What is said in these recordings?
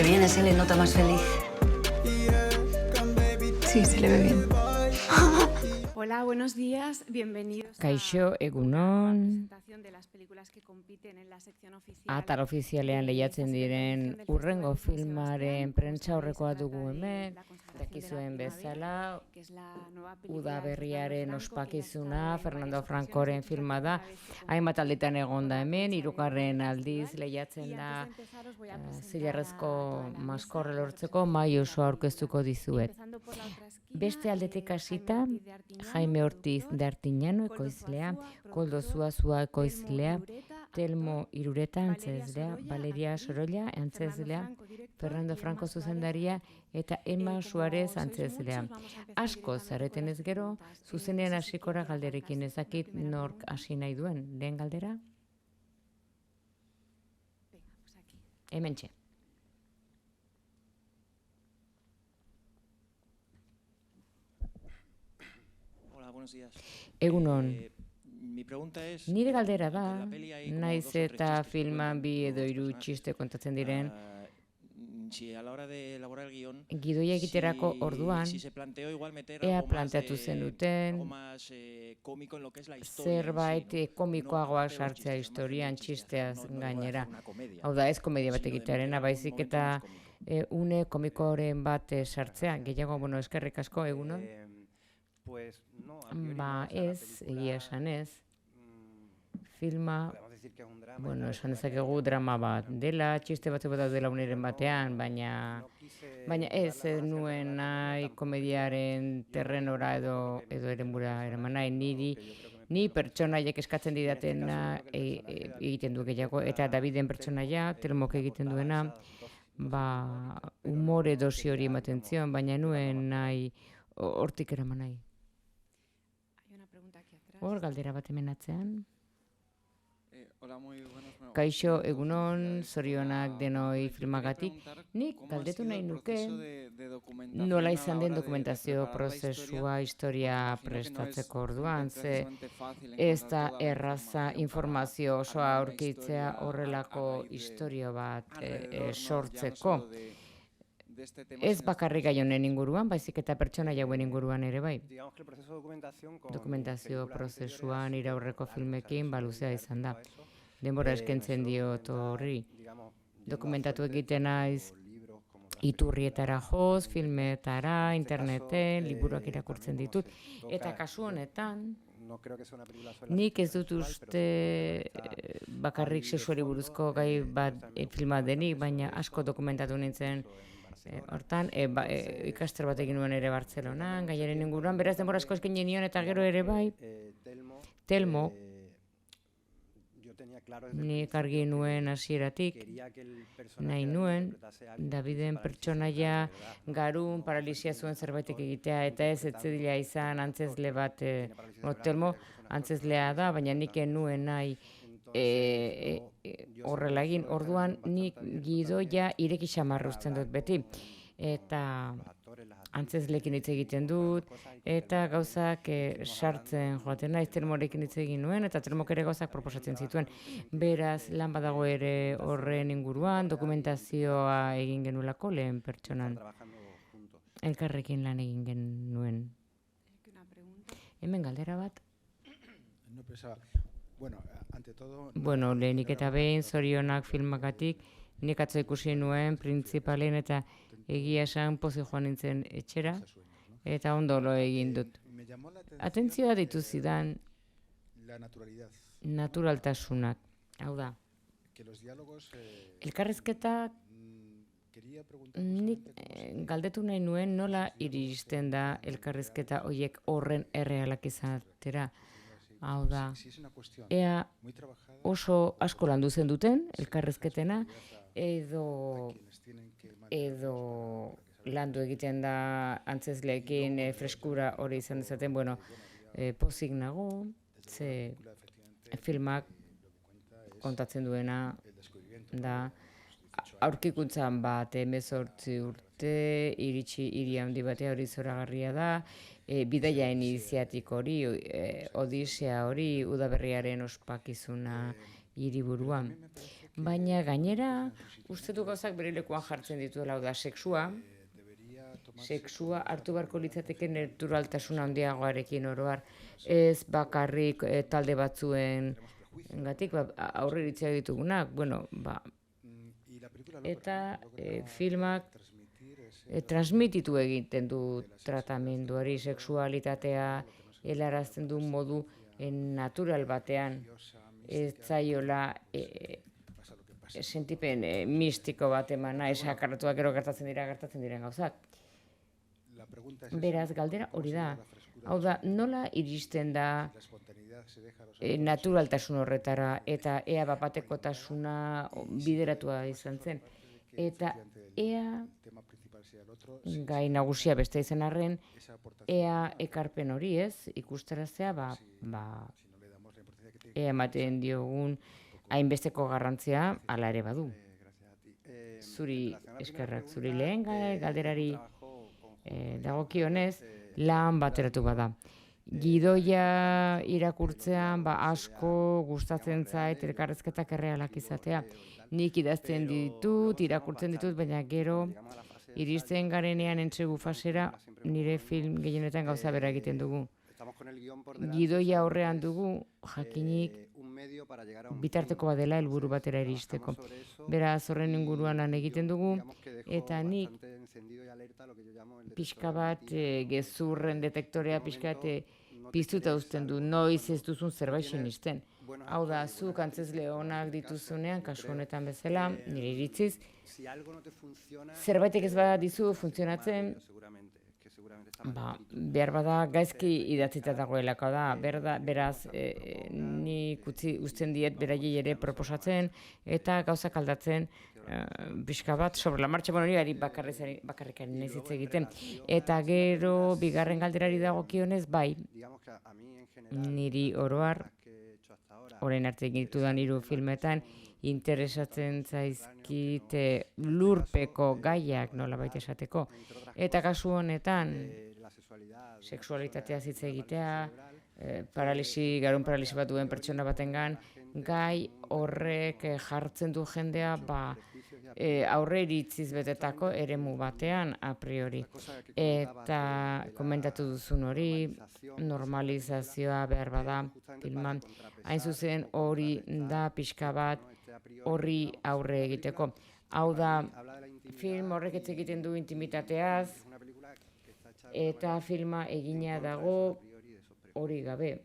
que viene se le nota más feliz. Sí, se le ve bien. Hola, buenos días, bienvenidos Kaixo, egunon. Atal ofizialean lehiatzen diren urrengo filmaren prentsa aurrekoa dugu hemen, dakizuen bezala, udaberriaren ospakizuna, Fernando Francoren filma da, hainbat alditan egon da hemen, hirugarren aldiz lehiatzen da zilarrezko maskorre lortzeko mai oso aurkeztuko dizuet. Beste aldetik hasita, Jaime Ortiz de Artiñano ekoizlea, Koldo Zuazua ekoizlea, Telmo Irureta antzezlea, Valeria Sorolla antzezlea, Fernando Franco zuzendaria eta Emma Suarez antzezlea. Asko zareten ez gero, zuzenean hasikora galderekin ezakit nork hasi nahi duen. Lehen galdera? Hementxe. Buenos días. Egunon. Mi pregunta es, nire galdera da, naiz eta filman bi edo hiru txiste kontatzen diren, si a la hora de elaborar el guión, gidoia egiterako orduan, si se planteó igual meter ea algo más planteatu zenuten, cómico en lo que es la historia zerbait en sí, komikoagoa sartzea historian txisteaz gainera. Hau da, ez komedia bat egitearena, baizik eta une komikoren bat sartzea. Gehiago, bueno, eskerrik asko, egunon. Ba, ez, egia esan ez. Filma, bueno, esan dezakegu drama bat dela, txiste batzuk bat dela uneren batean, baina ez nuen nahi komediaren terrenora edo erenbura eraman nahi, ni pertsonaiek eskatzen didatena egiten du gehiago, eta Daviden pertsonaia, Telmok egiten duena, ba, umore dosi hori ematen zion, baina nuen nahi hortik eraman nahi. Hor, galdera bat hemen atzean. Kaixo, egunon, zorionak denoi filmagatik. Nik galdetu nahi nuke nola izan den dokumentazio prozesua historia prestatzeko orduan, ze ez da erraza informazio osoa aurkitzea horrelako historia bat sortzeko. Ez bakarrik gai honen inguruan, baizik eta pertsona jauen inguruan ere bai. Dokumentazio prozesuan nire aurreko filmekin baluzea izan da. Denbora eskentzen diot horri. Dokumentatu egiten naiz iturrietara joz, filmetara, interneten, liburuak irakurtzen ditut. Eta kasu honetan, nik ez dut uste bakarrik sexuari buruzko gai bat filma denik, baina asko dokumentatu nintzen hortan, ikaster bat egin nuen ere Bartzelonan, gaiaren inguruan, beraz denbora asko eskaini nion eta gero ere bai, Telmo, nik argi nuen hasieratik, nahi nuen, Daviden pertsonaia garun paralisia zuen zerbaitek egitea, eta ez etzedila izan antzezle bat, Telmo antzezlea da, baina nik nuen nahi horrela egin, orduan nik gidoia ireki xamarruzten dut beti, eta antzezlekin hitz egiten dut, eta gauzak sartzen joaten naiz, Telmorekin hitz egin nuen, eta Telmok ere gauzak proposatzen zituen. Beraz, lan badago ere horren inguruan, dokumentazioa egin genuelako lehen pertsonan. Elkarrekin lan egin genuen. Hemen galdera bat? Bueno, lehenik eta behin, zorionak filmagatik, nik atzo ikusi nuen printzipalen eta egia esan pozik joan nintzen etxera, eta ondo lo egin dut. Atentzioa ditu zidan naturaltasunak, hau da. Elkarrizketak nik galdetu nahi nuen nola iristen da elkarrizketa horiek horren errealak izatera. Hau da, ea oso asko landu zen duten elkarrizketena, edo landu egiten da antzezleekin freskura hori izan dezaten, bueno, pozik nago, ze filmak kontatzen duena da, aurkikuntzan bat 18 urte, iritsi hiri handi batea hori zoragarria da, bidaia iniziatik hori, odisea hori, udaberriaren ospakizuna hiriburuan. baina gainera uste du gauzak bere lekuan jartzen dituela, hau da, sexua hartu beharko litzateke naturaltasuna handiagoarekin oro har, ez bakarrik talde batzuen gatik, aurreiritziak ditugunak, bueno, eta filmak transmititu egiten du tratamenduari, sexualitatea helarazten du modu natural batean, ez zaiola sentipen mistiko bat emana, esakartuak gero gertatzen diren gauzak. Beraz, galdera hori da. Hau da, nola iristen da naturaltasun horretara eta ea bapatekotasuna bideratua izan zen. Eta ea gai nagusia beste izan arren, ea ekarpen hori ez, ikustaraztea, ea ematen diogun hainbesteko garrantzia hala ere badu. Zuri eskerrak, zuri lehen galderari dagokionez lan bateratu bada. Gidoia irakurtzean asko gustatzen zait elkarrezketak errealak izatea. Nik idazten ditut, irakurtzen ditut, baina gero iristen garenean entsegu fasera nire film gehienetan gauza bera egiten dugu. Gidoia aurrean dugu jakinik bitarteko badela helburu batera iristeko. Beraz horren inguruan lan egiten dugu eta nik pixka bat gezurren detektorea pixka bat piztuta uzten du, noiz ez duzun zerbait sinisten. Hau da, zuk antzezle onak dituzunean, kasu honetan bezala, nire iritziz, zerbaitek ez bada dizu funtzionatzen, behar bada gaizki idatzita dagoelako da, beraz nik uzten diet beraiei ere proposatzen eta gauzak aldatzen pixka bat sobre la marcha, hori bakarrikaren ez hitz egiten. Eta gero bigarren galderari dagokionez, bai, niri oro har, orain arte egin ditudan 3 filmetan, interesatzen zaizkite lurpeko gaiak nolabait esateko. Eta kasu honetan, sexualitatea hitz egitea, garun paralisi bat duen pertsona batengan, gai horrek jartzen du jendea aurre iritziz betetako eremu batean a priori. Eta komentatu duzun hori, normalizazioa behar bada filman, hain zuzen hori da pixka bat horri aurre egiteko. Hau da, film horrek ez egiten du intimitateaz, eta filma egina dago hori gabe.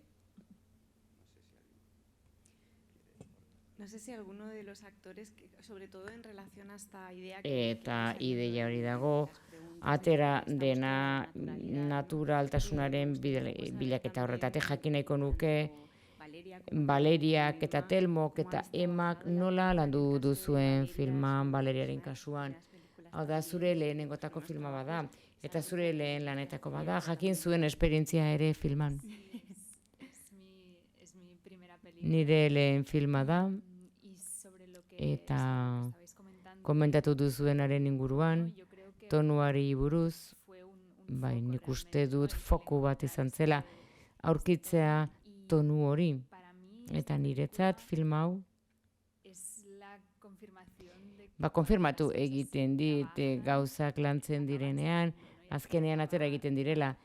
No sé si alguno de los actores, sobre todo en relación a esta idea... Eta ideia hori dago, atera dena naturaltasunaren bilaketa horretatik jakin nahiko nuke, Valeriak eta Telmok eta Emak nola landu duzuen filman Valeriaren kasuan. Hau da, zure lehenengotako filma bada, eta zure lehen lanetako bada, jakin zuen esperientzia ere filman. Nire lehen filma da, eta komentatu duzuenaren inguruan, tonuari buruz, nik uste dut foku bat izan zela, aurkitzea tonu hori. Eta niretzat film hau, konfirmatu egiten dit gauzak lantzen direnean, azkenean atera egiten direla,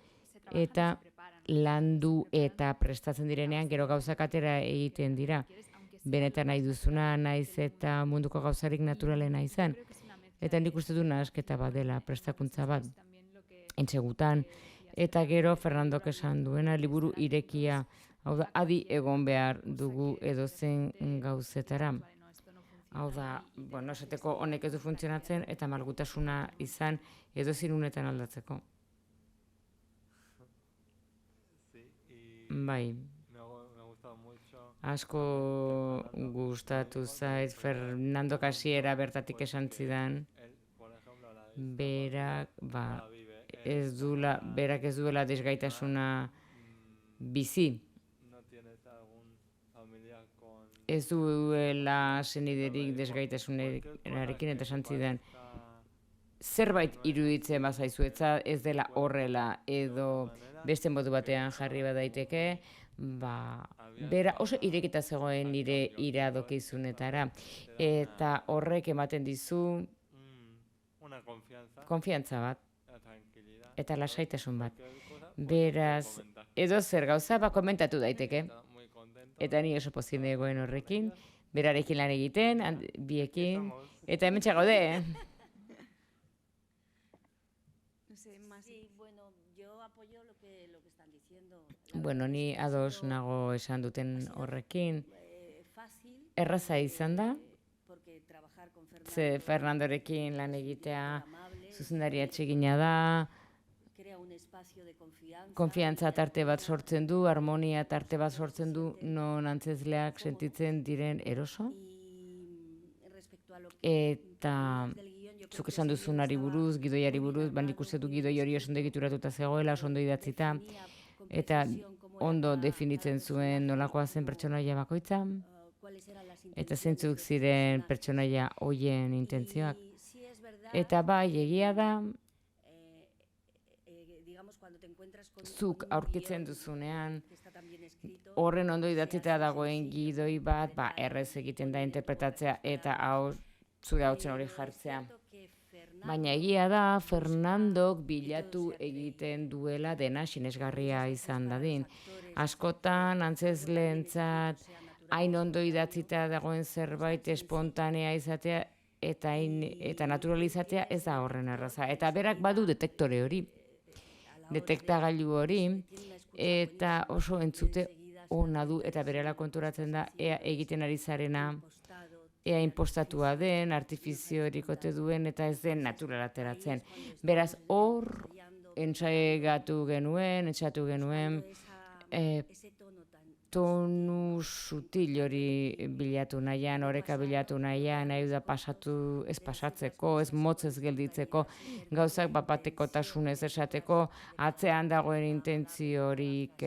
eta landu eta prestatzen direnean gero gauzak atera egiten dira. Benetan nahi duzuna, naiz eta munduko gauzarik naturalena izan. Eta nik uste du nahasketa bat dela, prestakuntza bat, entsegutan. Eta gero Fernandok esan duena liburu irekia, hau da, adi egon behar dugu edozen gauzetara. Hau da, esateko honek ez du funtzionatzen eta malgutasuna izan edozin unetan aldatzeko. Bai. Asko gustatu zait, Fernando Casiera bertatik esan zidan, berak ez duela desgaitasuna bizi. Ez duela seniderik desgaitasunarekin eta esan zidan, zerbait iruditzen bazaizu ez dela horrela edo beste modu batean jarri badaiteke, bera oso irekita zegoen nire iradokizunetara, eta horrek ematen dizu konfiantza bat, eta lasaitasun bat. Beraz, edo zer gauza, komentatu daiteke. Eta ni oso pozik negoen horrekin, berarekin lan egiten, biekin, eta hementxe gaude, No sé, más. Sí, bueno, yo apoyo lo que están diciendo. Bueno, ni ados nago esan duten horrekin. Fácil, Erraza izan da, porque trabajar con ze Fernandorekin lan egitea amable zuzendari atsegina da, crea un espacio de confianza. konfiantza tarte bat sortzen du, harmonia tarte bat sortzen du, non antzezleak sentitzen diren eroso. Y respecto a lo que Eta del guión, yo creo zuk que esan duzunari buruz, gidoiari buruz, nik uste du gidoi hori oso ondo egituratuta zegoela, oso ondo idatzita, eta ondo definitzen zuen nolakoa zen pertsonaia bakoitza, cuáles eran las eta zeintzuk ziren pertsonaia hoien intentzioak. Y sí es verdad, Eta bai, egia da, digamos, cuando te encuentras con zuk un aurkitzen guión duzunean, que está tan bien escrito, horren ondo idatzita dagoen gidoi bat, errez egiten da interpretatzea eta hau zure hautsen hori jartzea. Baina egia da, Fernandok bilatu egiten duela dena sinesgarria izan dadin. Askotan, antzezleentzat, hain ondo idatzita dagoen zerbait espontanea izatea eta naturalizatea ez da horren erraza. Eta berak badu detektore hori, detektagailu hori, eta oso entzute ona du eta berela konturatzen da ea egiten ari zarena, ea inpostatua den, artifizio erikote duen eta ez den natural ateratzen. Beraz, hor entsatu genuen, ese tono tan tonu sutil hori bilatu nahian, oreka bilatu nahian, nahi da pasatu, ez pasatzeko, ez motzez gelditzeko, gauzak bapatekotasunez esateko, atzean dagoen intentzio horik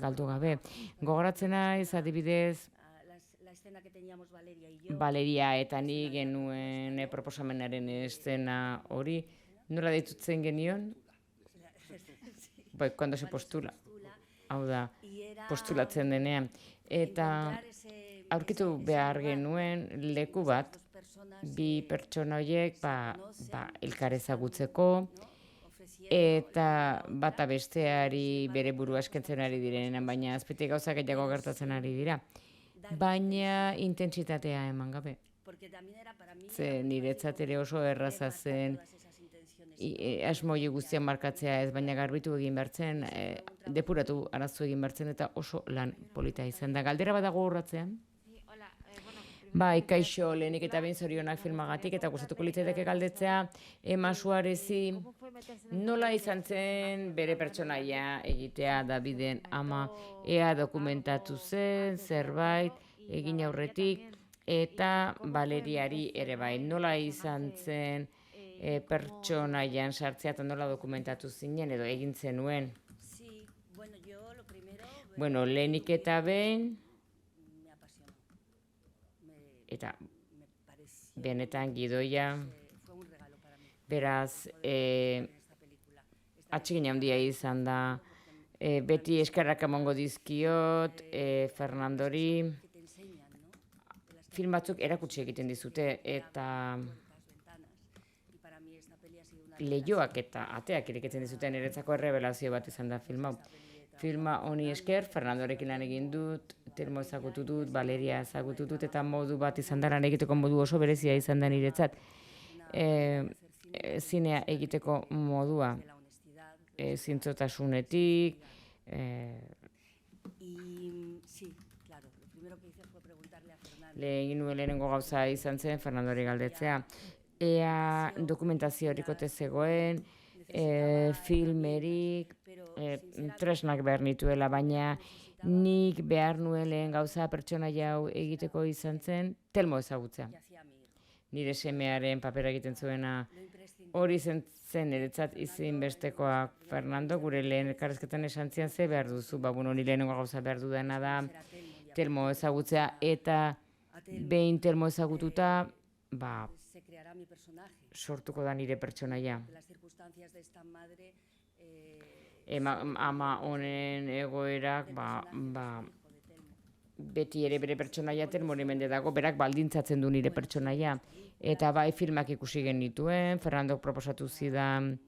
galdu gabe. Gogoratzen naiz, adibidez, la escena que teníamos Valeria y yo. Valeria eta ni genuen proposamenaren estena hori, nola ditutzen genion? Bai, cuando se postula. Hau da, postulatzen denean. Eta aurkitu behar genuen leku bat, bi pertsona horiek elkar ezagutzeko, eta bata besteari bere burua eskentzen ari direnean, baina azpitik gauzak gehiago gertatzen ari dira. Baina intentsitatea eman gabe. Ze niretzat ere oso erraza zen asmoi guztiak markatzea ez, baina garbitu egin bertzen, depuratu arazu egin bertzen eta oso lan polita izan da. Galdera badago urratzean? Bai, kaixo, lehenik eta behin zorionak filmagatik eta gustatuko litzaidake galdetzea, Ema Suarezi nola izan zen bere pertsonaia egitea Daviden ama, ea dokumentatu zen, zerbait, egin aurretik, eta Valeriari ere bai, nola izan zen pertsonaian sartzea eta nola dokumentatu zinen edo egin zenuen. Bueno, lehenik eta behin, eta benetan gidoia, beraz, atsegin handia izan da, beti eskerrak emango dizkiot, Fernandori, film batzuk erakutsi egiten dizute, eta lehioak eta ateak irekitzen dizuten niretzako errebelazio bat izan da film hau. Filma honi esker, Fernandorekin lan egin dut, Telmo ezagutu dut, Valeria ezagutu dut, eta modu bat izan da lan egiteko modu oso berezia izan da niretzat. Zinea egiteko modua, zintzotasunetik, lehenengo gauza izan zen, Fernandori galdetzea, ea dokumentazio horikote zegoen, filmerik, tresnak behar nituela, baina nik behar nuen lehen gauza pertsonaia hau egiteko izan zen, Telmo ezagutzea. Nire semearen papera egiten zuena hori zen niretzat ezinbestekoa. Fernando, gure lehen elkarrizketan esan zian ze behar duzu, ni lehenengo gauza behar dudana da Telmo ezagutzea, eta behin Telmo ezagututa, sortuko da nire pertsonaia. ama honen egoerak, beti ere bere pertsonaia Telmoren mende dago, berak baldintzatzen du nire pertsonaia. Eta bai filmak ikusi genituen, Fernandok proposatu zidan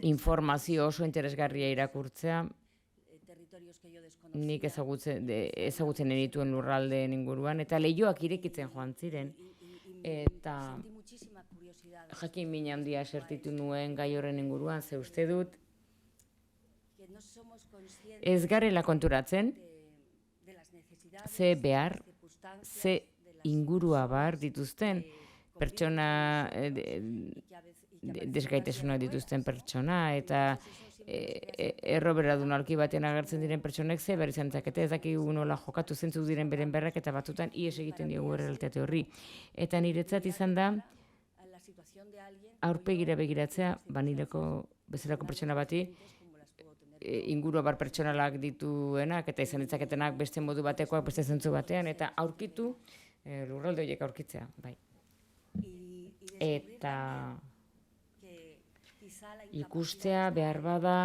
informazio oso interesgarria irakurtzea. Nik ezagutzen genituen lurraldeen inguruan, eta leihoak irekitzen joan ziren. Eta jakin min handia esertitu nuen gai horren inguruan, ze uste dut ez garela konturatzen, ze behar, ze ingurua bar dituzten pertsona, desgaitasuna dituzten pertsona, eta erroberadunalki batean agertzen diren pertsonek ze behar izan zakete, ez dakigu nola jokatu zentzuk diren beren berrak, eta batutan ies egiten diogu errealitate horri. Eta niretzat izan da, aurpegira begiratzea, nireko bezalako pertsona bati, ingurua bar pertsonalak dituenak, eta izan ditzaketenak beste modu batekoak, beste zentzu batean, eta aurkitu, lurralde horiek aurkitzea, bai. Eta ikustea behar bada,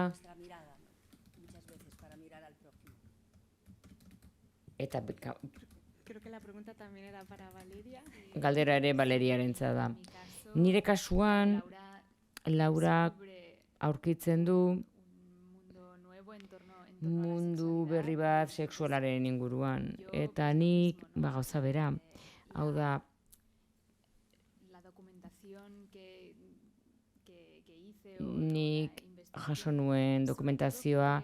eta Creo que la pregunta también era para Valeria. Galdera ere Valeriarentzat da. Nire kasuan, Laura aurkitzen du mundu berri bat sexualaren inguruan. Eta nik, gauza bera, hau da, nik jaso nuen dokumentazioa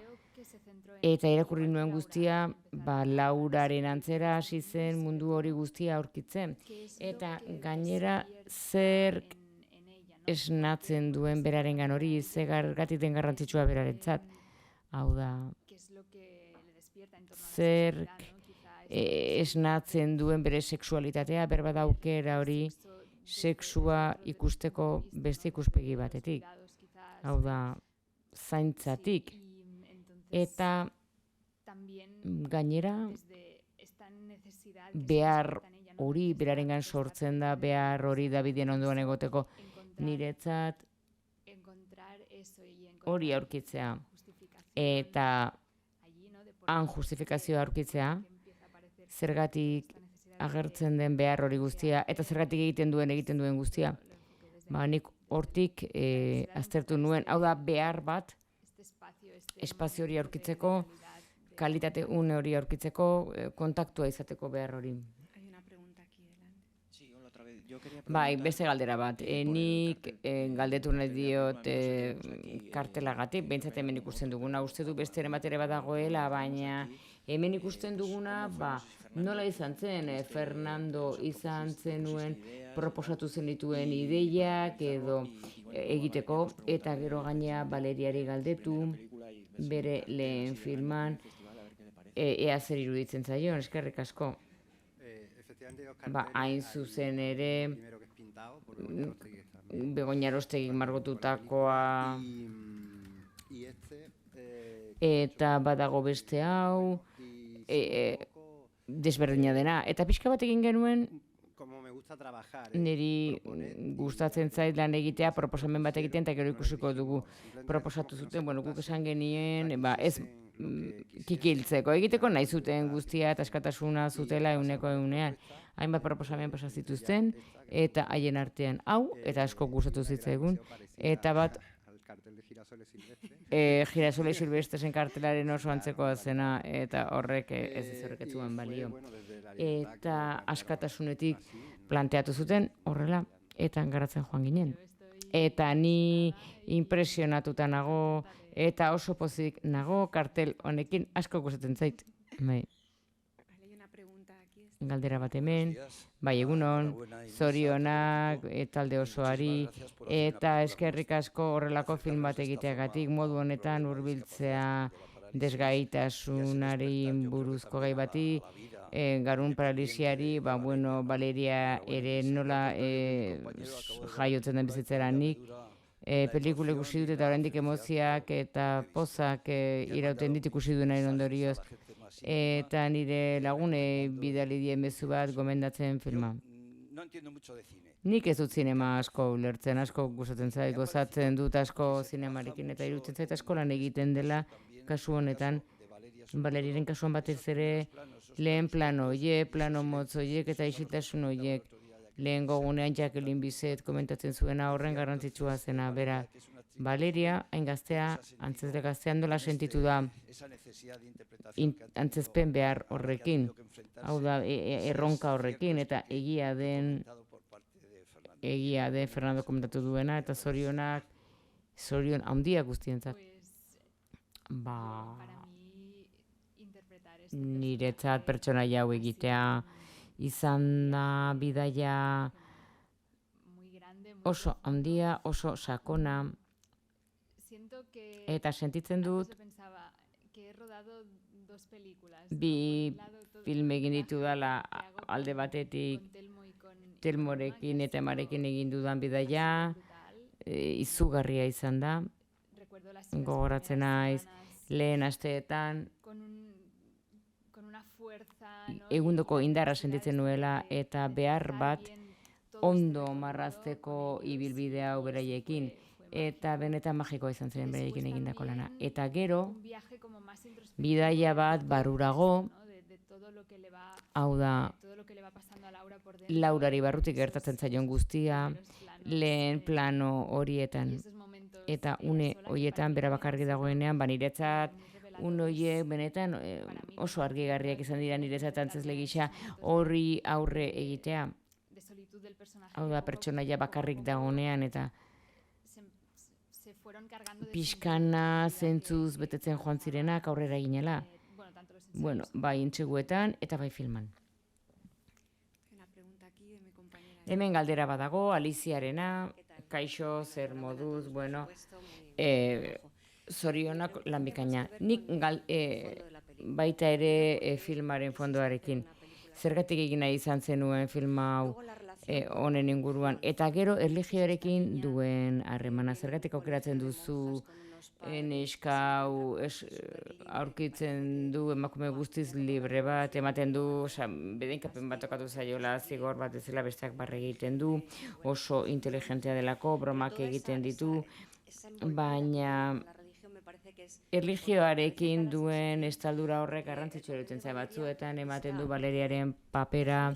eta irakurri nuen guztia, Lauraren antzera hasi zen mundu hori guztia aurkitzen. Eta gainera zer esnatzen duen berarengan hori, zergatik den garrantzitsua berarentzat. Hau da, zer esnatzen duen bere sexualitatea, berbada aukera hori sexua ikusteko beste ikuspegi batetik. Hau da, zaintzatik. Eta gainera behar hori berarengan sortzen da, behar hori Daviden ondoan egoteko, niretzat hori aurkitzea. Eta han justifikazioa aurkitzea, zergatik agertzen den behar hori guztia, eta zergatik egiten duen guztia. Nik hortik aztertu nuen, hau da behar bat, espazio hori aurkitzeko, kalitate une hori aurkitzeko, kontaktua izateko behar hori. Bai, beste galdera bat. Nik galdetu nahi diot kartelagatik, behintzat hemen ikusten duguna. Uste du beste ere bat ere badagoela, baina hemen ikusten duguna, nola izan zen, Fernando izan zenuen, proposatu zen dituen ideiak edo egiteko, eta gero gainea Valeriari galdetu, bere lehen filman, ea zer iruditzen zaion, eskerrik asko. Hain zuzen ere, Begoña Arostegik margotutakoa, eta badago beste hau, desberdina dena. Eta pixka bat egin genuen, niri gustatzen zait lan egitea, proposamen bat egiten, eta gero ikusiko dugu proposatu zuten, guk esan genien, ez kikiltzeko egiteko, nahi zuten guztia eta askatasuna zutela euneko eunean. Hainbat proposamen pasa zituzten, eta haien artean hau, eta asko gustatu zitzaigun, eta bat Girasole Silvestresen kartelaren oso antzeko zena, eta horrek ez horreketzuan balio. Eta askatasunetik planteatu zuten horrela, eta garatzen joan ginen. Eta ni impresionatuta nago, eta oso pozik nago kartel honekin asko gustatzen zait. Galdera bat hemen, egunon, zorionak, talde osoari, eta eskerrik asko horrelako film bat egiteagatik, modu honetan hurbiltzea desgaitasunari buruzko gai bati, garun paralisiari, Valeria ere nola jaiotzen den bizitzeranik, pelikule ikusi dut eta oraindik emozioak eta pozak irauten dit ikusi duenaren ondorioz. Eta nire lagune bidali dien mezu bat gomendatzen filma. Nik ez dut zinema asko ulertzen, asko gustatzen zait, gozatzen dut asko zinemarekin, eta iruditzen zait asko lan egiten dela kasu honetan. Valeriren kasuan batez ere lehen plano horiek, plano motz horiek eta isiltasun horiek. Lehen gogunean Jacqueline Bisset komentatzen zuena horren garrantzitsua zena, bera. Valeria, hain gaztea, antzezle gaztean dola sentitu da antzezpen behar horrekin, hau da, erronka horrekin, eta egia den Fernando komentatu duena, eta zorion handia guztientzat. Niretzat pertsonaia hau egitea izan da bidaia oso handia, oso sakona, eta sentitzen dut bi film egin ditu dala alde batetik Telmorekin eta Emarekin egin dudan bidaia, izugarria izan da, gogoratzen naiz, lehen asteetan, egundoko indarra sentitzen nuela eta behar bat ondo marrazteko ibilbide hau beraiekin. Eta benetan magikoa izan zen beraiekin egindako lana. Eta gero, bidaia bat barurago, hau da, Laurari barrutik gertatzen zaion guztia, lehen plano horietan, eta une horietan bera bakarrik dagoenean, niretzat, horiek benetan oso argigarriak izan dira niretzat antzezle gisa horri aurre egitea. Hau da, pertsonaia bakarrik dagoenean eta pixkana zentzuz betetzen joan zirenak aurrera ginela. Bueno, bai intseguetan eta bai filman. Hemen galdera badago, Aliziarena, kaixo, zer moduz, bueno, zorionak lan bikaina. Nik baita ere filmaren fondoarekin. Zergatik egin nahi izan zenuen filma hau honen inguruan. Eta gero erlijioarekin duen harremana. Zergatik aukeratzen duzu neska hau aurkitzen du emakume guztiz libre bat, ematen du, bedenkapen bat tokatu zaiola, zigor bat ezela besteak barre egiten du, oso inteligentea delako, bromak egiten ditu, baina erlijioarekin duen estaldura horrek garrantzitsua egiten zai batzuetan, ematen du Valeriaren papera,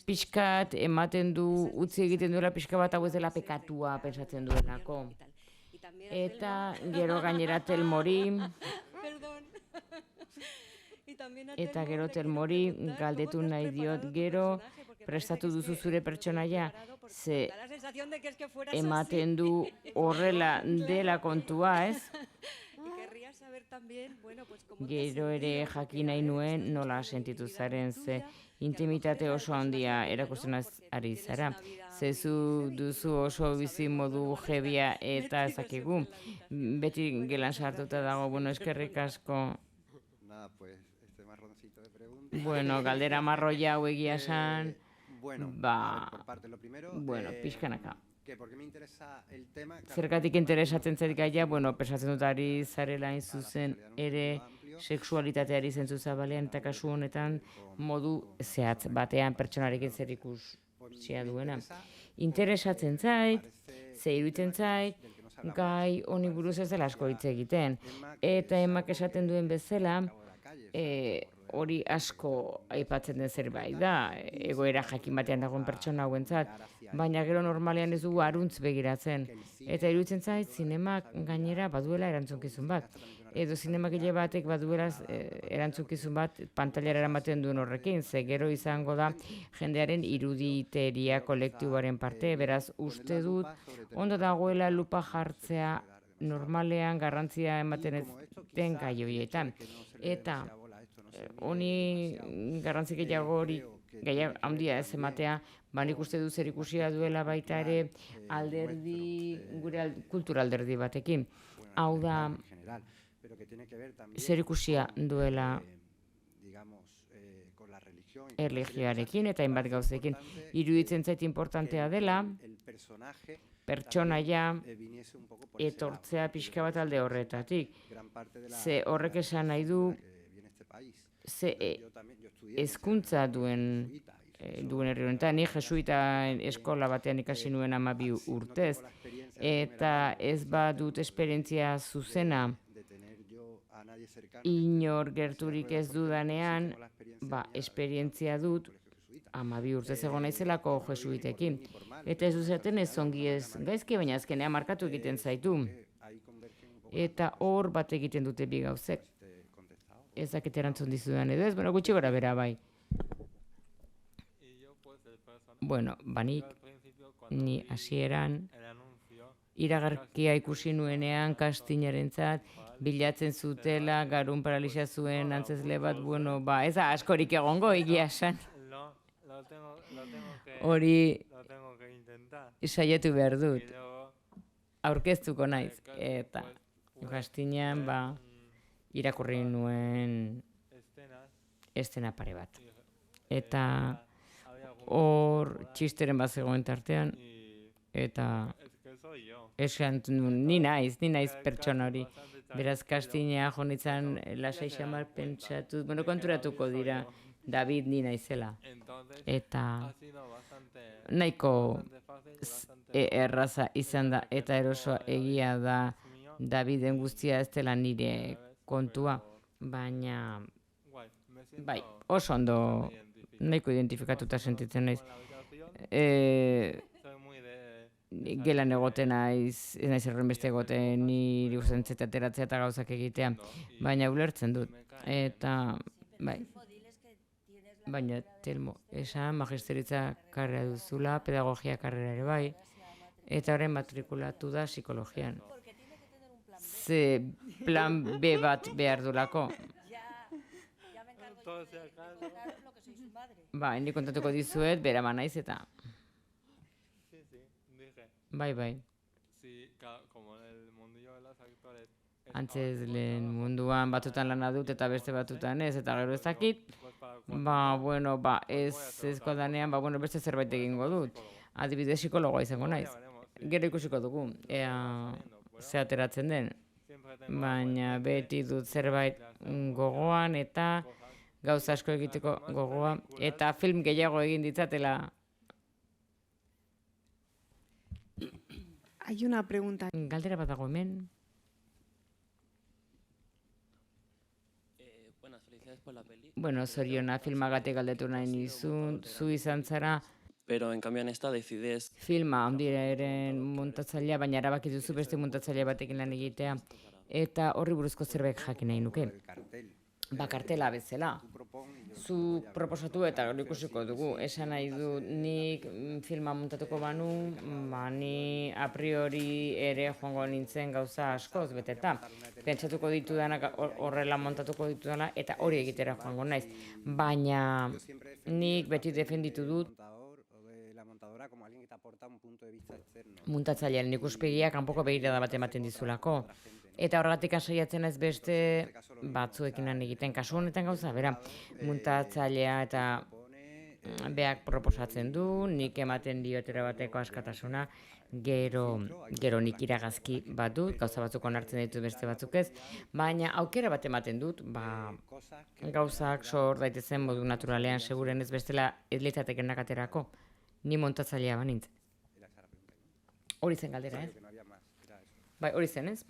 pixkat ematen du, utzi egiten duela pixka bat hau ez dela pekatua pentsatzen duelako. Eta gero gainera Telmori, galdetu nahi diot gero, prestatu duzu zure pertsonaia, ze ematen du horrela dela kontua, ez? Gero ere jakin nahi nuen nola sentitu zaren, ze intimitate oso handia erakusten ari zara. Zezu duzu oso bizi modu jebia eta ezakigu. Beti gelan sartuta dago, bueno, eskerrik asko. Bueno, galdera marroia hau egia esan, pixkanaka. Zergatik interesatzen zait gaia, bueno, pesatzen dut ari zarela hain zuzen ere sexualitateari zentzu zabalean eta kasu honetan modu zehatz batean pertsonarekin zer ikusia duena. Interesatzen zait, ze iruditzen zait, gai honi buruz ez dela asko hitz egiten. Eta Emak esaten duen bezala, hori asko aipatzen den zerbait da, egoera jakin batean dagoen pertsona hauentzat, baina gero normalean ez dugu aruntz begiratzen. Eta iruditzen zait, zinemak gainera baduela erantzunkizun bat. Edo zinemakile batek baduela erantzunkizun bat pantailara eramaten duen horrekin, ze gero izango da jendearen iruditeria kolektiboaren parte, beraz uste dut ondo dagoela lupa jartzea normalean garrantzia ematen ez den gai horietan. Eta honi garrantzi gehiago hori handia ez ematea, nik uste du zer ikusia duela baita ere alderdi, gure kultura alderdi batekin. Hau da, zer ikusia duela erlijioarekin eta hainbat gauzekin. Iruditzen zait importantea dela, pertsonaia etortzea pixka bat alde horretatik. Ze horrek esan nahi du, ze hezkuntza duen duen herri honetan. Ni jesuita eskola batean ikasi nuen 12 urtez, eta ez badut esperientzia zuzena inor gerturik ez dudanean, esperientzia dut 12 urtez egon naizelako jesuitekin. Eta ez duzaten ez ongi ez gaizki, baina azkenean markatu egiten zaitu. Eta hor bat egiten dute bi gauzek. Ez dakit erantzun dizudan edo ez, gutxi gora bera bai. Bueno, banik, ni hasieran iragarkia ikusi nuenean kastinarentzat, bilatzen zutela, garun paralisia zuen antzezle bat, ez da askorik egongo egia esan. Hori saiatu behar dut. Aurkeztuko naiz. Eta kastinan, irakurri nuen estena pare bat. Eta hor txisteren bat zegoen tartean, eta esan ni naiz pertsona hori. Beraz, kastina jonitzan lasai xamar pentsatu, konturatuko dira, David ni naizela. Eta nahiko erraza izan da, eta erosoa egia da Daviden guztia ez dela nire kontua, baina oso ondo nahiko identifikatuta sentitzen naiz. Gelan egoten naiz, ez naiz errenbeste egoten, niri gustatzen ateratzea eta gauzak egitea, baina ulertzen dut. Eta, baina, Telmo, esan magisteritza karrera duzula, pedagogia karrera ere bai, eta horren matrikulatu da psikologian. Ze plan B bat behar dulako. Ni kontatuko dizuet, bera naiz eta. Bai. Antzez lehen munduan batutan lana dut eta beste batutan ez, eta gero ez dakit, ez kodanean, beste zerbait egingo dut. Adibidez psikologoa izango naiz. Gero ikusiko dugu, ze ateratzen den. Baina beti dut zerbait gogoan eta gauza asko egiteko gogoa, eta film gehiago egin ditzatela. Hay una pregunta. Galdera bat dago hemen. Zoriona filmagatik galdetu nahi nizun, zu izan zara. Pero en cambio en esta decides... Filma ondireren montatzailea, baina erabaki duzu beste montatzailea batekin lan egitea. Eta horri buruzko zerbait jakin nahi nuke. Kartela bezala. Zu proposatu eta hori ikusiko dugu. Esan nahi du nik filma montatuko banu, ni a priori ere joango nintzen gauza askoz beteta. Pentsatuko ditudanak horrela montatuko ditudana eta hori egitera joango naiz. Baina nik beti defenditu dut muntatzailearen ikuspegia kanpoko begirada bat ematen dizulako. Eta horregatik saiatzen ez beste batzuekin lan egiten. Kasu honetan gauza, bera, muntatzailea eta beak proposatzen du, nik ematen diotera bateko askatasuna, gero nik iragazki bat dut, gauza batzuk onartzen ditut beste batzuk ez, baina aukera bat ematen dut, gauzak sor daitezen modu naturalean, seguren ez bestela ez litzateken nakaterako, ni montatzailea banintz. Hori zen galdera, ez? Hori zen, ez?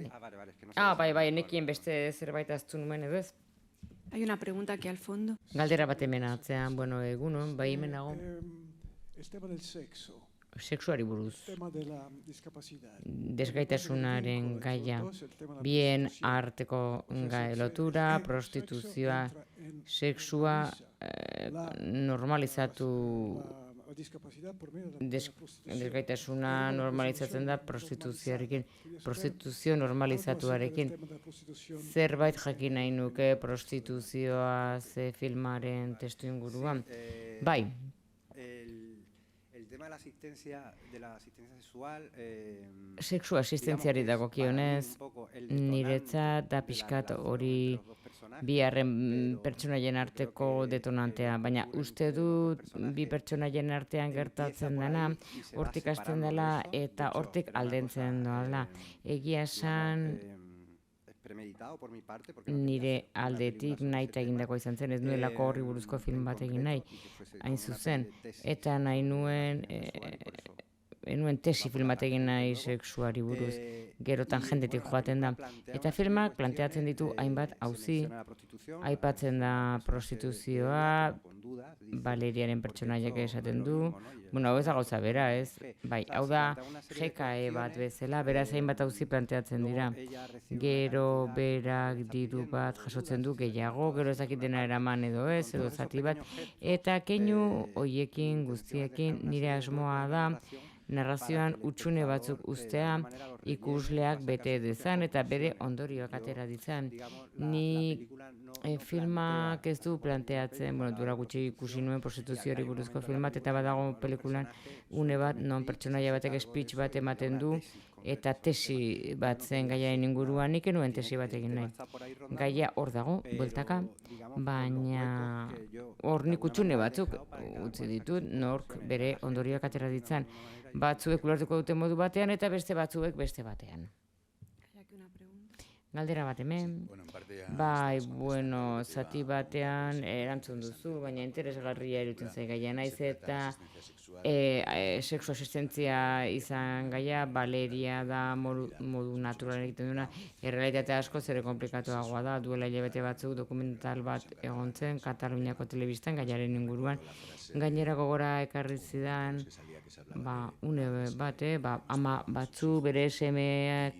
Nekien beste zerbait aztu nuen edo ez. Hay una pregunta aquí al fondo. Galdera bat hemen atzean, egunon, hemen nago. El tema del sexo. Sexuari buruz. El tema de la discapacidad. Desgaitasunaren gaia. Bien arteko lotura, prostituzioa, sexua normalizatu. Desgaitasuna normalizatzen da prostituzioarekin, prostituzio normalizatuarekin. Zerbait jakin nahi nuke prostituzioa ze filmaren testu inguruan. Bai. Sexu asistentziari dagokionez, niretzat da pixkat hori biharren pertsonaien arteko detonantea, baina uste dut bi pertsonaien artean gertatzen dena, hortik hasten dela eta hortik aldentzen doala. Egia esan, nire aldetik naita egindakoa izan zen, ez nuelako horri buruzko film bat egin nahi, hain zuzen, eta nahi nuen tesi filmat egin nahi sexuari buruz, gerotan jendetik joaten da. Eta filmak planteatzen ditu hainbat auzi, aipatzen da prostituzioa, Valeriaren pertsonaiak esaten du, bueno, hau ez da gauza bera, ez? Bai, hau da GKE bat bezala, beraz hainbat auzi planteatzen dira. Gero berak diru bat jasotzen du gehiago, gero ezakit dena eraman edo ez, edo zati bat, eta keinu hoiekin guztiekin nire asmoa da, narrazioan utxune batzuk ustea ikusleak bete dezan eta bere ondorioak atera ditzan. Ni filmak ez du planteatzen, bueno, dura gutxi ikusi nuen prostituzioari buruzko filmat, eta badago pelikulan une bat, non pertsonaia batek speech bat ematen du, eta tesi bat zen gaiaren inguruan, nik enuen tesi bat egin nahi. Gaia hor dago, bueltaka, baina hor nik utxune batzuk utzi ditut, nork bere ondorioak atera ditzan. Batzuek ulertuko dute modu batean eta beste batzuek beste batean. Galdera bat hemen. Bai, bueno, zati batean erantzun duzu, baina interesgarria iruditzen zait gaia naiz eta sexu asistentzia izan gaia, Valeria da modu naturalen egiten duena, errealitate asko zere komplikatuagoa da, duela hilabete batzuk dokumental bat egon zen Kataluniako telebistan gaiaren inguruan, gainera gogora ekarri zidan, une bat, ama batzu bere semeak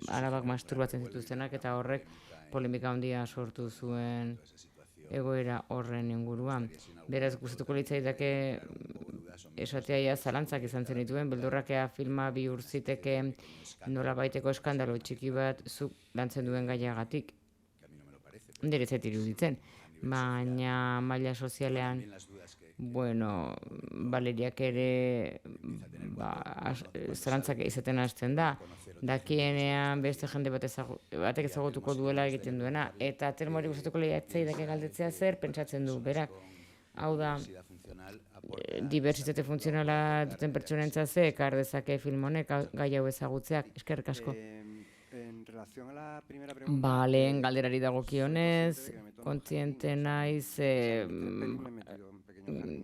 alabak masturbatzen zituztenak eta horrek polemika handia sortu zuen egoera horren inguruan. Beraz, gustatuko litzaidake esatea zalantzak izan zen dituen, beldurrakea filma bihur ziteke nola baiteko eskandalo txiki bat zuk lantzen duen gaiagatik. Nire zait iruditzen, baina maila sozialean bueno, Valeriak ere zalantzak izaten hasten da, dakienean beste jende batek ezagutuko duela egiten duena, eta termori gustatuko lehiatzeidake galdetzea zer pentsatzen du, berak, hau da, dibertsitate funtzionala duten pertsonentza ze ekar dezake film honek gai hau ezagutzeak, eskerrik asko. Lehen galderari dagokionez, kontziente naiz,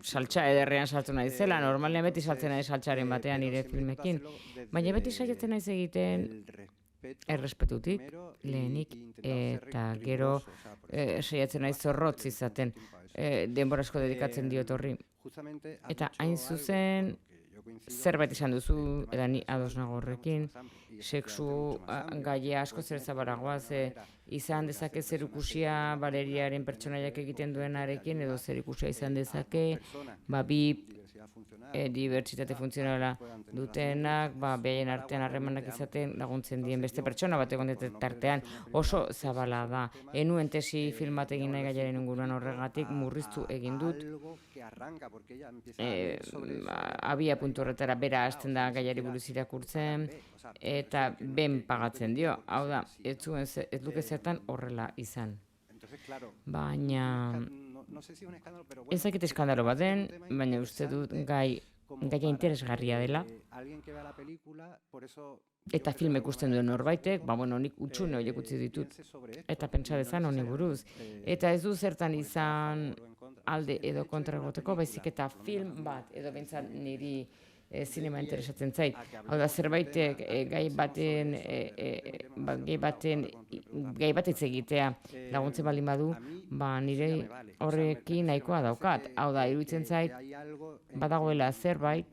saltza ederrean sartu nahi zela, normalean beti saltzen nahi saltzaren batean nire filmekin, baina beti saiatzen naiz egiten errespetutik, lehenik, eta gero saiatzen naiz zorrotz izaten, denbora asko dedikatzen diot horri. Eta hain zuzen, zerbait izan duzu, eta ni ados nago horrekin, sexu gaia asko zer zabaragoa, ze izan dezake zer ikusia Valeriaren pertsonaiak egiten duenarekin, edo zer ikusia izan dezake, bi dibertsitate funtzionala dutenak, behaien artean harremanak izaten laguntzen dien beste pertsona bat egon tartean oso zabala da. Enuen tesi filmat egin nahi gaiaren inguruan horregatik murriztu egin dut. Abia puntu horretara bera hasten da gaiari buruz irakurtzen eta ben pagatzen dio. Hau da, ez luke zertan horrela izan. Baina ez dakit eskandalo bat den, baina uste dut gaia interesgarria dela. Eta film ikusten duen norbaitek, nik utxune horiek utzi ditut, eta pentsa dezan honi buruz. Eta ez du zertan izan alde edo kontra egoteko, baizik eta film bat, edo bentsat niri zinema interesatzen zait. Hau da, zerbaitek gai bat hitz egitea laguntzen baldin badu, nire horrekin nahikoa daukat. Hau da, iruditzen zait, badagoela zerbait,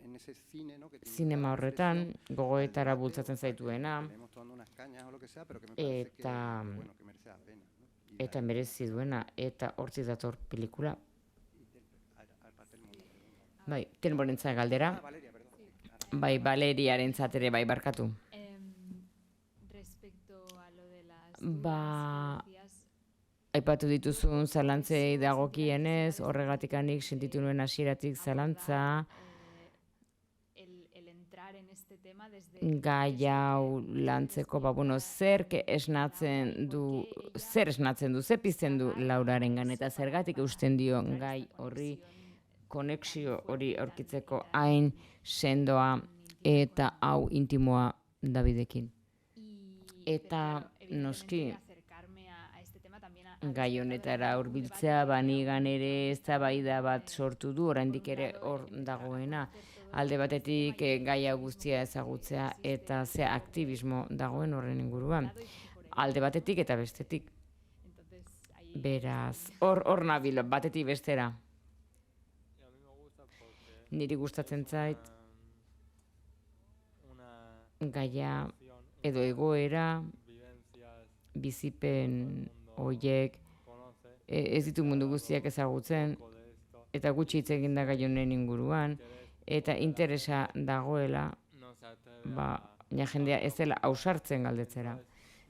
zinema horretan, gogoetara bultzatzen zaituena, eta merezi duena, eta hortzik dator pelikula. Tenborentzat galdera. Valeriaren ere barkatu. Aipatu dituzun zalantzei dagokienez, horregatikanik sentitu nuen hasieratik zalantza, gai hau lantzeko, zer esnatzen du, zer pizten du Laurarengan, eta zergatik eusten dio gai horri, konexio hori aurkitzeko hain sendoa eta hau intimoa Davidekin. Eta noski gai honetara hurbiltzea, banigan ere eztabaida bat sortu du, oraindik ere hor dagoena. Alde batetik gaia guztia ezagutzea eta ze aktivismo dagoen horren inguruan. Alde batetik eta bestetik. Beraz, hor nabil, batetik bestera. Niri gustatzen zait gaia edo egoera, bizipen hoiek ez ditu mundu guztiak ezagutzen eta gutxi hitz egin da gai honen inguruan eta interesa dagoela jendea ez dela ausartzen galdetzera.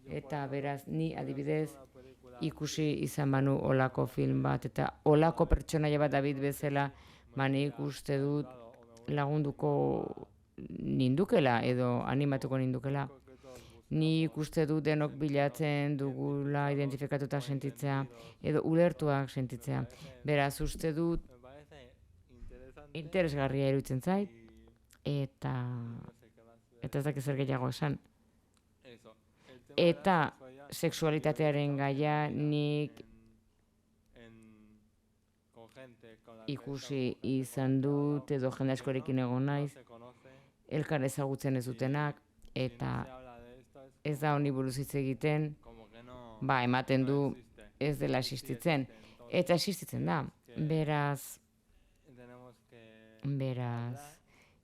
Eta beraz, ni adibidez ikusi izan banu olako film bat eta olako pertsonaia bat David bezala, nik uste dut lagunduko nindukela edo animatuko nindukela. Nik uste dut denok bilatzen dugula identifikatuta sentitzea edo ulertuak sentitzea. Beraz, uste dut interesgarria iruditzen zait eta ez dakit zer gehiago esan. Eta sexualitatearen gaia nik ikusi izan dut edo jende askorekin egon naiz, elkar ezagutzen ez dutenak eta ez da honi buruz hitz egiten, ematen du ez dela existitzen. Eta existitzen da. Beraz,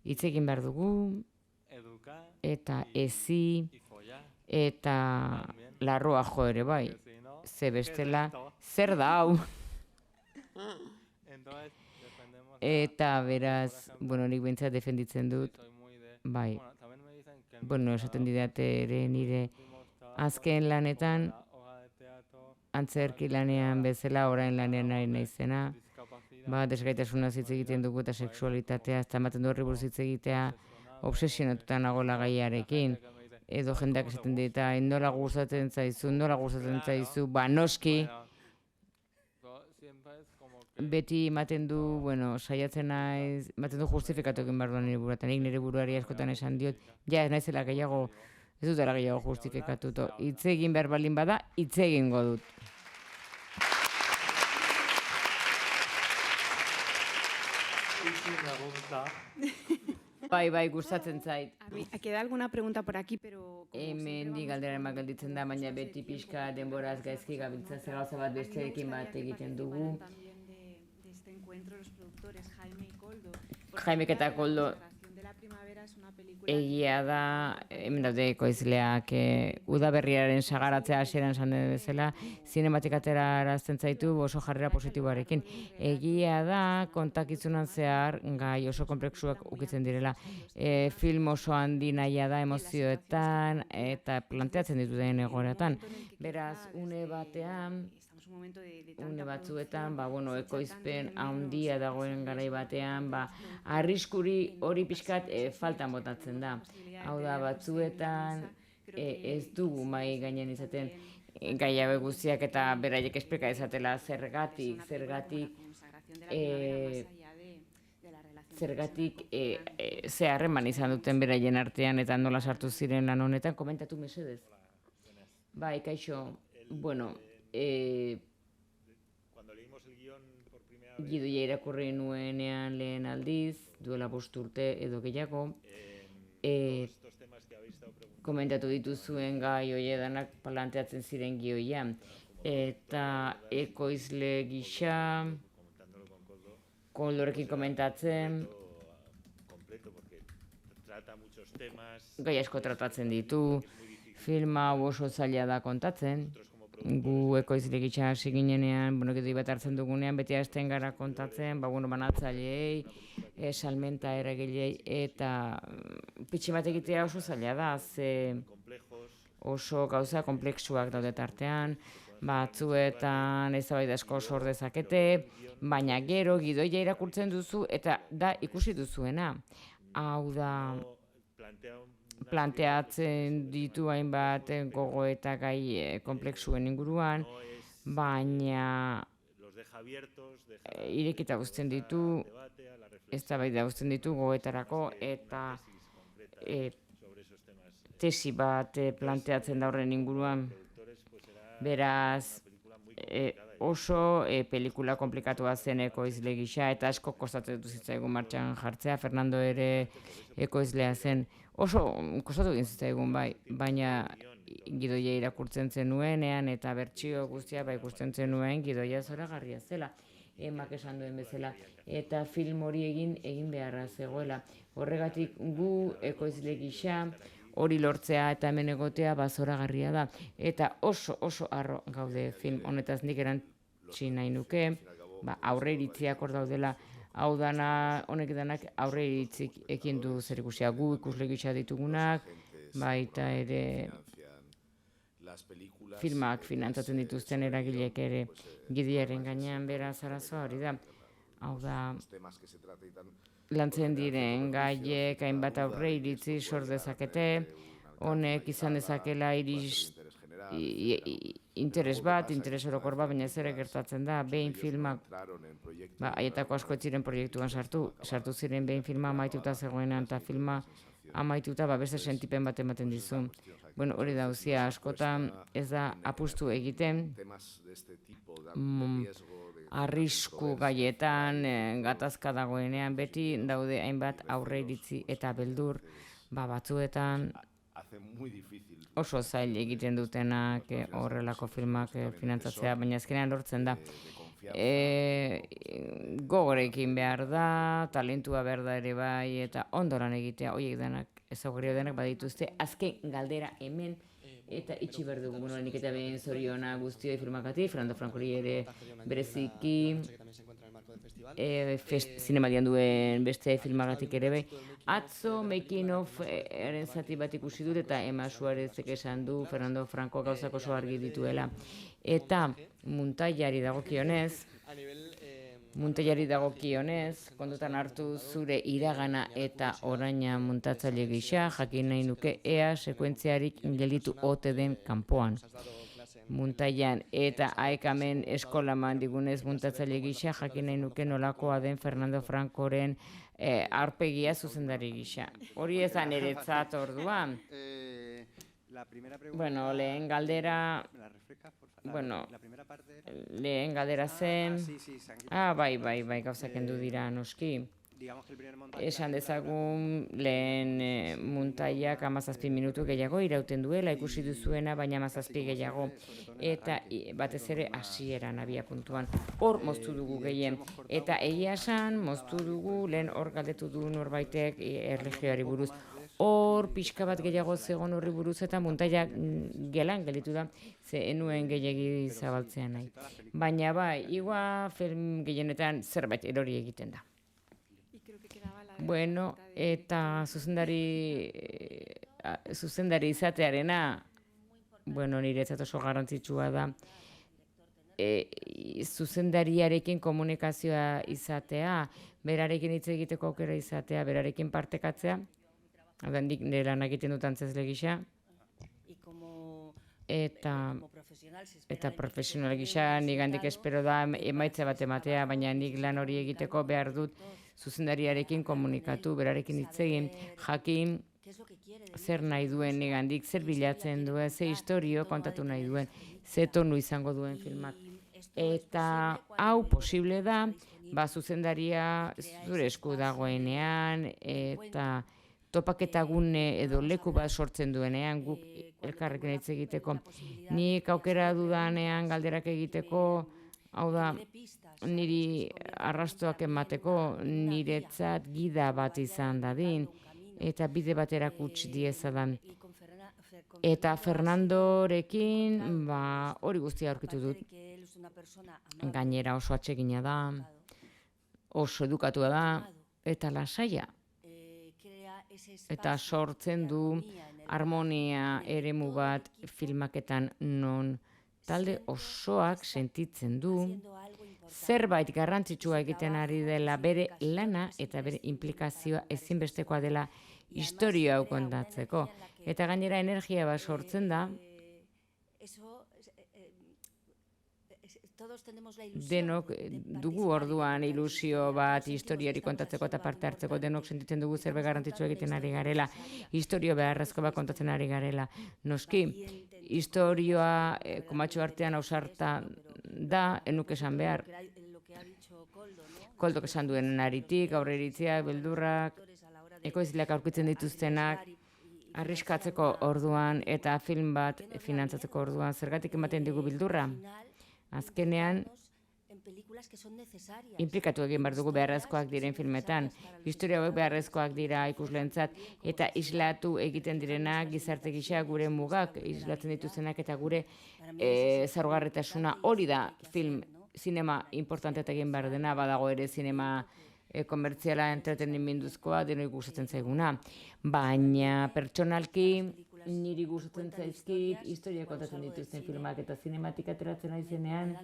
hitz egin behar dugu, eta ezi, eta larroa jo ere bai. Ze bestela, zer da hau? Eta beraz, nik behintzat defenditzen dut, bai. Esaten didate ere nire azken lanetan, antzerki lanean bezala, orain lanean nahi naizena, desgaitasuna hitz egiten dugu eta sexualitatea, ez da ematen du horri buruz hitz egitea, obsesionatuta nagoela gaiarekin, edo jendeak esaten dita, nola gustatzen zaizu, noski, beti ematen du, saiatzen naiz, ematen du justifikatu egin behar duan nire buruatan, nire buruari askotan esan diot, ez naizela gehiago, ez dutela gehiago justifikatuto, hitz egin behar balin bada, hitz egingo dut. Bai, gustatzen zait. Queda alguna pregunta por aquí, pero... Hemendik galderaren bat gelditzen da, baina beti pixka denboraz gaizki gabiltza zer gauza bat besteekin bat egiten dugu. Jaimek eta Koldo egia da, hemen daude ekoizleak udaberriaren sagaratzea hasieran esan den bezala, zinematikatera arazten zaitu oso jarrera positiboarekin. Egia da, kontakizunan zehar gai oso komplexuak ukitzen direla. Film oso handi nahia da emozioetan eta planteatzen dituten egoeratan. Beraz, une batzuetan, ekoizpen handia dagoen garai batean, arriskuri hori pixkat faltan botatzen da. Hau da, batzuetan ez dugu mai gainen izaten gai hauek guztiak eta beraiek esplika izatela zergatik ze harreman izan duten beraien artean eta nola sartu ziren lan honetan, komentatu mesedez. Bai, kaixo, Gidoia irakurri nuenean lehen aldiz, duela 5 urte edo gehiago, komentatu dituzuen gai hoiedanak planteatzen ziren gioian. Eta ekoizle gisa, Koldorekin komentatzen, gai asko tratatzen ditu, filma oso zaila da kontatzen, gu ekoizle gisa hasi ginenean, gidoi bat hartzen dugunean, beti hasten gara kontatzen, banatzaileei, salmenta eragilei, eta pitxi bat egitea oso zaila da, ze oso gauza komplexuak daude tartean, batzuetan eztabaida asko sor dezakete, baina gero gidoia irakurtzen duzu eta da ikusi duzuena. Hau da, planteatzen ditu hainbat gogoeta gai komplexuen inguruan, baina irekita uzten ditu, eztabaida uzten ditu gogoetarako eta tesi bat planteatzen da horren inguruan. Beraz, oso pelikula komplikatua zen ekoizle gisa, eta asko kostatu zitzaigun martxan jartzea. Fernando ere ekoizlea zen. Oso kostatu egin zitzaigun bai, baina gidoia irakurtzen zenuenean eta bertsio guztia bai ikusten zenuen gidoia zoragarria zela. Emak esan duen bezala, eta film hori egin beharra zegoela. Horregatik gu ekoizle gisa hori lortzea eta hemen egotea zoragarria da. Eta oso harro gaude film honetaz, nik erantzi nahi nuke, aurre iritziak hor daudela, hau dana, honek danak aurre iritzik ekin du zer ikusia, gu ikusle gisa ditugunak, baita ere filmak finantzatzen dituzten eragileek ere gidiaren gainean beraz arazoa hori da. Hau da, lantzen diren gaiek hainbat aurre iritzi sor dezakete, honek izan dezakela interes orokor bat, baina zer gertatzen da, behin filmak, haietako asko ez ziren proiektuan sartu ziren behin filma amaituta zegoenan, eta filma amaituta beste sentipen bat ematen dizu. Bueno, hori da uzia, askotan ez da apustu egiten, arrisku gaietan, gatazka dagoenean, beti daude hainbat aurre iritzi eta beldur, batzuetan oso zail egiten dutenak horrelako filmak finantzatzea, baina azkenean lortzen da. Gogorekin behar da, talentua behar da ere bai, eta ondoran egitea, horiek denak, ezaugarri denak badituzte, azken galdera hemen, eta itxi behar dugu, nik eta behin zoriona guztioi filmakatik, Fernando Francori ere bereziki, zinemadian duen beste filmagatik ere bai. Atzo making of eren zati bat ikusi dut, eta Emma Suarezek esan du Fernando Franco gauzak oso argi dituela. Eta muntaiari dagokionez, kontutan hartu zure iragana eta oraina muntatzaile gisa, jakin nahi nuke ea sekuentziarik gelditu ote den kanpoan. Muntaian eta aekamen eskolaman digunez muntatzaile gisa, jakin nahi nuke nolakoa den Fernando Francoren aurpegia zuzendari gisa. Hori ezan eretzat orduan. Bueno, lehen galdera zen, bai, gauzak kendu dira noski. Esan dezagun lehen muntaiak 17 minutu gehiago irauten duela, ikusi duzuena, baina 17 gehiago. Eta batez ere hasieran abia puntuan. Hor moztu dugu gehien. Eta egia esan moztu dugu, lehen hor galdetu du norbaitek erlijioari buruz. Hor pixka bat gehiago zegoen horri buruz eta muntaia gelan gelditu da, ze enuen gehiagi zabaltzean nahi. Baina bai, igua film gehienetan zerbait erori egiten da. Bueno, eta zuzendari izatearena, bueno, niretzat oso garrantzitsua da, zuzendariarekin komunikazioa izatea, berarekin hitz egiteko aukera izatea, berarekin partekatzea, nik nire lan egiten dut antzezle gisa, eta profesional gisa nik handik espero da emaitza bat ematea, baina nik lan hori egiteko behar dut zuzendariarekin komunikatu, berarekin hitz egin, jakin zer nahi duen nik handik, zer bilatzen duen, ze historio kontatu nahi duen, ze tonu izango duen filmak. Eta hau posible da, zuzendaria zure esku dagoenean, eta topaketa gune edo leku bat sortzen duenean, guk elkarrekin hitz egiteko. Nik aukera dudanean galderak egiteko, hau da, niri arrastoak emateko, niretzat gida bat izan dadin, eta bide bat erakutsi diezadan. Eta Fernandorekin, hori guztia aurkitu dut. Gainera oso atsegina da, oso edukatua da, eta lasaia. Eta sortzen du harmonia eremu bat filmaketan non talde osoak sentitzen du zerbait garrantzitsua egiten ari dela bere lana eta bere implikazioa ezinbestekoa dela historia hau kontatzeko. Eta gainera energia bat sortzen da, denok dugu orduan ilusio bat historiari kontatzeko eta parte hartzeko, denok sentitzen dugu zerbait garrantzitsua egiten ari garela, historio beharrezko bat kontatzen ari garela. Noski, historioa komatxo artean ausarta da, enuk esan behar. Lo que ha dicho Koldo, ¿no? Koldok esan duen aritik, aurreiritziak, beldurrak, ekoizleak aurkitzen dituztenak, arriskatzeko orduan eta film bat finantzatzeko orduan, zergatik ematen digu beldurra? Azkenean, inplikatu egin behar dugu beharrezkoak diren filmetan. Historia hauek beharrezkoak dira ikusleentzat eta islatu egiten direnak gizarte gisa gure mugak, islatzen dituztenak eta gure zaurgarritasuna hori da zinema importante egin behar dena, badago ere zinema komertziala entretenimenduzkoa denoi gustatzen zaiguna. Baina pertsonalki niri gustatzen zaizkit historia kontatzen dituzten filmak eta zinematik ateratzen naizenean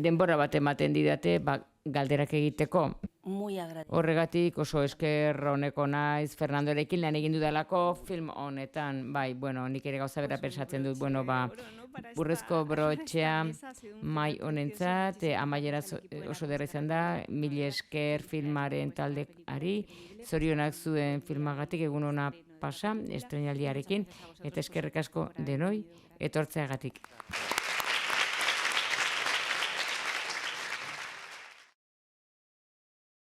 denbora bat ematen didate galderak egiteko. Horregatik oso esker honeko naiz Fernandorekin lan egin dudalako film honetan. Bai, bueno, nik ere gauza bera pensatzen dut, burrezko brotxea mai honentzat, amaiera oso derra izan da, mila esker filmaren taldeari, zorionak zuen filmagatik egun ona pasa, estrenaldiarekin, eta eskerrik asko denoi etortzeagatik.